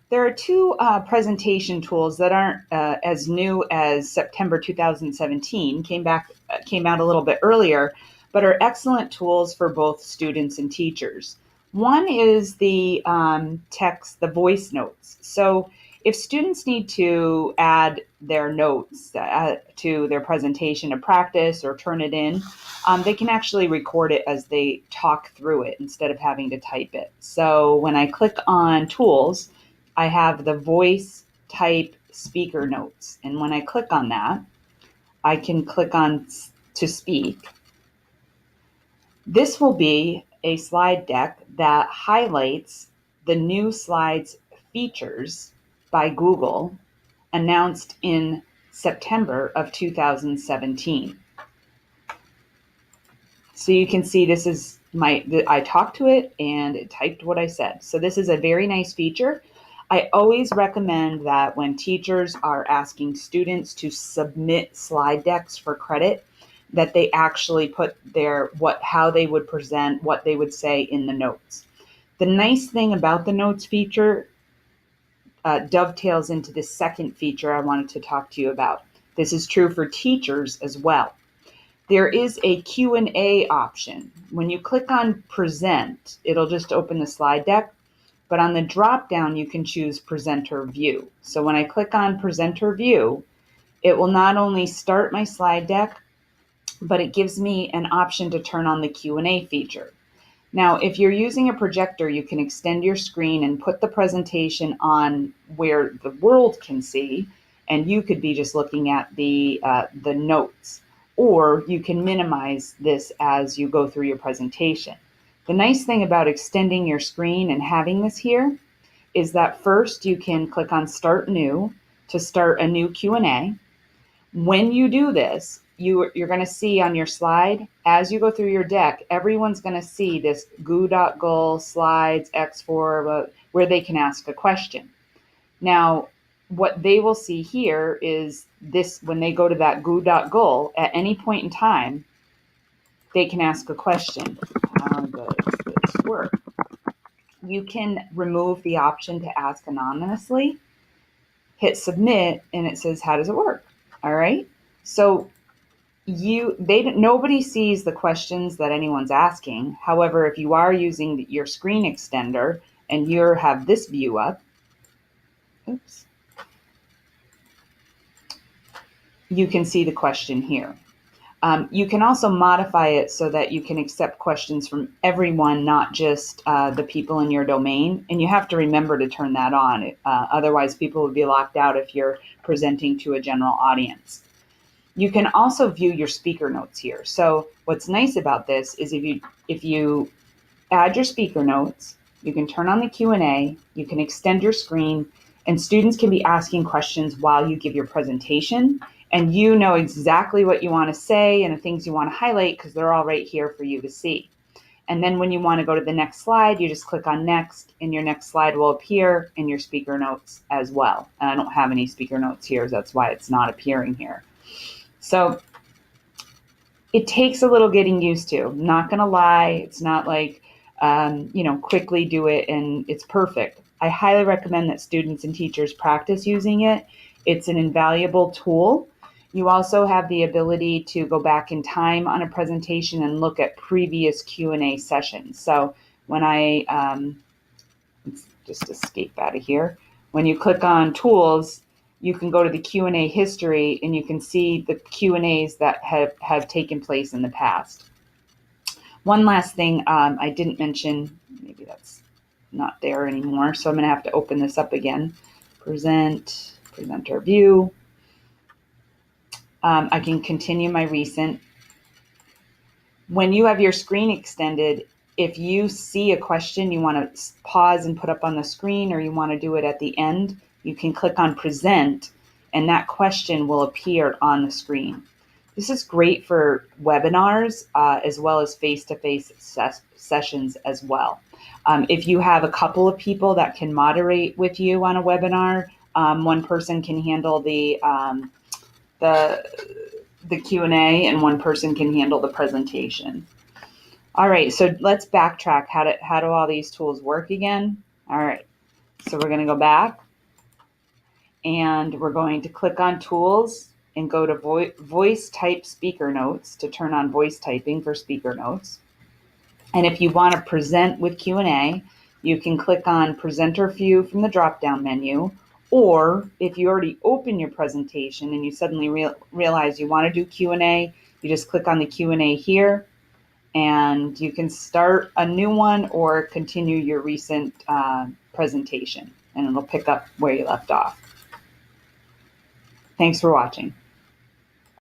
There are two presentation tools that aren't as new as September 2017, came out a little bit earlier, but are excellent tools for both students and teachers. One is the the voice notes. So if students need to add their notes to their presentation to practice or turn it in, they can actually record it as they talk through it instead of having to type it. So when I click on tools, I have the voice type speaker notes. And when I click on that, I can click on to speak. This will be a slide deck that highlights the new slides features by Google announced in September of 2017. So you can see this is I talked to it and it typed what I said. So this is a very nice feature. I always recommend that when teachers are asking students to submit slide decks for credit, that they actually put how they would present, what they would say in the notes. The nice thing about the notes feature dovetails into the second feature I wanted to talk to you about. This is true for teachers as well. There is a Q&A option. When you click on present, it'll just open the slide deck, but on the drop down, you can choose presenter view. So when I click on presenter view, it will not only start my slide deck, but it gives me an option to turn on the Q&A feature. Now, if you're using a projector, you can extend your screen and put the presentation on where the world can see, and you could be just looking at the notes. Or you can minimize this as you go through your presentation. The nice thing about extending your screen and having this here is that first you can click on Start New to start a new Q&A. When you do this, you're going to see on your slide, as you go through your deck, everyone's going to see this goo.gul slides X4 where they can ask a question. Now, what they will see here is this: when they go to that goo.gul, at any point in time, they can ask a question. How does this work? You can remove the option to ask anonymously, hit submit, and it says, how does it work? All right. So nobody sees the questions that anyone's asking. However, if you are using your screen extender and you have this view up, you can see the question here. You can also modify it so that you can accept questions from everyone, not just the people in your domain. And you have to remember to turn that on. Otherwise, people would be locked out if you're presenting to a general audience. You can also view your speaker notes here. So what's nice about this is if you add your speaker notes, you can turn on the Q&A, you can extend your screen, and students can be asking questions while you give your presentation. And you know exactly what you want to say and the things you want to highlight because they're all right here for you to see. And then when you want to go to the next slide, you just click on next, and your next slide will appear in your speaker notes as well. And I don't have any speaker notes here, so that's why it's not appearing here. So it takes a little getting used to. I'm not going to lie. It's not like, quickly do it and it's perfect. I highly recommend that students and teachers practice using it. It's an invaluable tool. You also have the ability to go back in time on a presentation and look at previous Q&A sessions. So when let's just escape out of here. When you click on tools, you can go to the Q&A history and you can see the Q&As that have taken place in the past. One last thing I didn't mention, maybe that's not there anymore, so I'm going to have to open this up again. Presenter view. I can continue my recent. When you have your screen extended, if you see a question you want to pause and put up on the screen, or you want to do it at the end, you can click on present and that question will appear on the screen. This is great for webinars as well as face-to-face sessions as well. If you have a couple of people that can moderate with you on a webinar, one person can handle the Q&A and one person can handle the presentation. All right, so let's backtrack. How do all these tools work again? All right, So we're going to go back and we're going to click on Tools and go to Voice Type Speaker Notes to turn on voice typing for speaker notes. And if you want to present with Q&A, you can click on Presenter View from the drop-down menu, or if you already open your presentation and you suddenly realize you want to do Q&A, you just click on the Q&A here, and you can start a new one or continue your recent presentation, and it'll pick up where you left off. Thanks for watching.